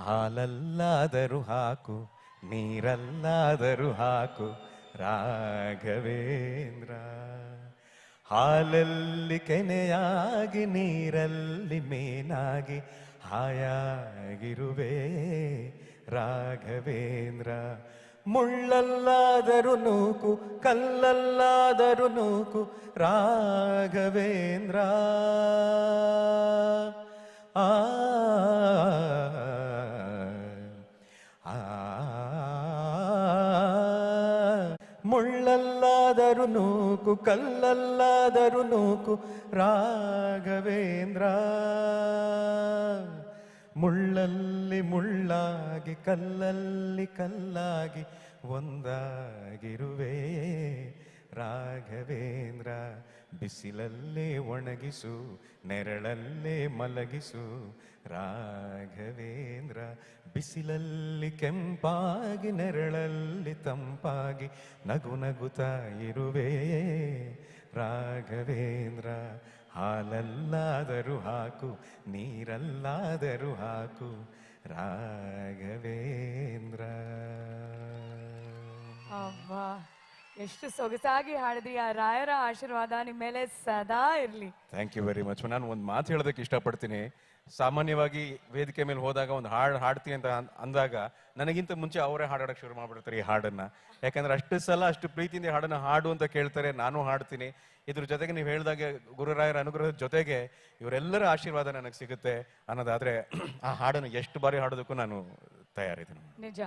ಹಾಲಲ್ಲಾದರೂ ಹಾಕು ನೀರಲ್ಲಾದರೂ ಹಾಕು ರಾಘವೇಂದ್ರ. ಹಾಲಲ್ಲಿ ಕೆನೆಯಾಗಿ ನೀರಲ್ಲಿ ಮೇನಾಗಿ ಹಾಯಾಗಿರುವೆ ರಾಘವೇಂದ್ರ. ಮುಳ್ಳಲ್ಲಾದರೂ ನೂಕು ಕಲ್ಲಲ್ಲಾದರೂ ನೂಕು ರಾಘವೇಂದ್ರ. ಆ ಮುಳ್ಳಲ್ಲಾದರೂ ನೂಕು ಕಲ್ಲಲ್ಲಾದರೂ ನೂಕು ರಾಘವೇಂದ್ರ. ಮುಳ್ಳಲ್ಲಿ ಮುಳ್ಳಾಗಿ ಕಲ್ಲಲ್ಲಿ ಕಲ್ಲಾಗಿ ಒಂದಾಗಿರುವೆ ರಾಘವೇಂದ್ರ. ಬಿಸಿಲಲ್ಲೇ ಒಣಗಿಸು ನೆರಳಲ್ಲೇ ಮಲಗಿಸು ರಾಘವೇಂದ್ರ. ಬಿಸಿಲಲ್ಲಿ ಕೆಂಪಾಗಿ ನೆರಳಲ್ಲಿ ತಂಪಾಗಿ ನಗು ನಗುತ್ತಾ ಇರುವೆ ರಾಘವೇಂದ್ರ. ಹಾಲಲ್ಲಾದರೂ ಹಾಕು ನೀರಲ್ಲಾದರೂ ಹಾಕು ರಾಘವೇಂದ್ರ. ಅಬ್ಬಾ, ಎಷ್ಟು ಸೊಗಸಾಗಿ ಹಾಡಿದ್ರಿ. ಆ ರಾಯರ ಆಶೀರ್ವಾದ ನಿಮ್ಮ ಮೇಲೆ ಸದಾ ಇರ್ಲಿ. Thank you very much. ನಾನು ಒಂದು ಮಾತು ಹೇಳೋದಕ್ಕೆ ಇಷ್ಟಪಡ್ತೀನಿ. ಸಾಮಾನ್ಯವಾಗಿ ವೇದಿಕೆ ಮೇಲೆ ಹೋದಾಗ ಒಂದು ಹಾಡ್ತೀನಿ ಅಂತ ಅಂದಾಗ ನನಗಿಂತ ಮುಂಚೆ ಅವರೇ ಹಾಡೋಕ್ಕೆ ಶುರು ಮಾಡ್ಬಿಡ್ತಾರೆ ಈ ಹಾಡನ್ನ. ಯಾಕಂದ್ರೆ ಅಷ್ಟು ಸಲ ಅಷ್ಟು ಪ್ರೀತಿಯಿಂದ ಹಾಡನ್ನ ಹಾಡು ಅಂತ ಕೇಳ್ತಾರೆ, ನಾನು ಹಾಡ್ತೀನಿ. ಇದ್ರ ಜೊತೆಗೆ ನೀವು ಹೇಳಿದಾಗೆ ಗುರುರಾಯರ ಅನುಗ್ರಹದ ಜೊತೆಗೆ ಇವರೆಲ್ಲರ ಆಶೀರ್ವಾದ ನನಗೆ ಸಿಗುತ್ತೆ ಅನ್ನೋದಾದ್ರೆ ಆ ಹಾಡನ್ನು ಎಷ್ಟು ಬಾರಿ ಹಾಡೋದಕ್ಕೂ ನಾನು ತಯಾರಿದ್ದೀನಿ. ನಿಜ.